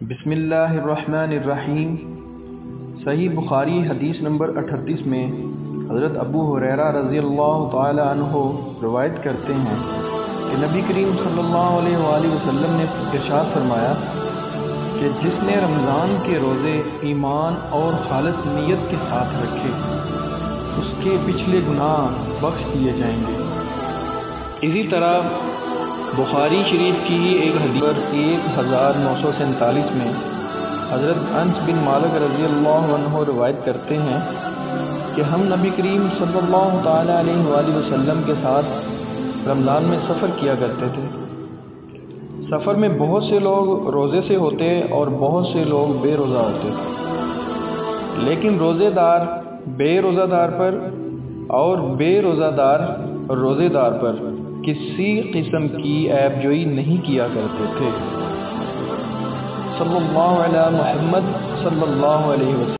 بسم اللہ الرحمن الرحیم۔ صحیح بخاری حدیث نمبر 38 میں حضرت ابو ہریرہ رضی اللہ تعالی عنہ روایت کرتے ہیں کہ نبی کریم صلی اللہ علیہ وآلہ وسلم نے ارشاد فرمایا کہ جس نے رمضان کے روزے ایمان اور خالص نیت کے ساتھ رکھے اس کے پچھلے گناہ بخش دیے جائیں گے۔ اسی طرح بخاری شریف کی ہی ایک حدیث پر 1947 میں حضرت انس بن مالک رضی اللہ عنہ روایت کرتے ہیں کہ ہم نبی کریم صلی اللہ تعالی علیہ وآلہ وسلم کے ساتھ رمضان میں سفر کیا کرتے تھے۔ سفر میں بہت سے لوگ روزے سے ہوتے اور بہت سے لوگ بے روزہ ہوتے، لیکن روزے دار بے روزہ دار پر اور بے روزہ دار روزے دار پر کسی قسم کی عیب جوئی نہیں کیا کرتے تھے۔ صلی اللہ علیہ محمد صلی اللہ علیہ وسلم۔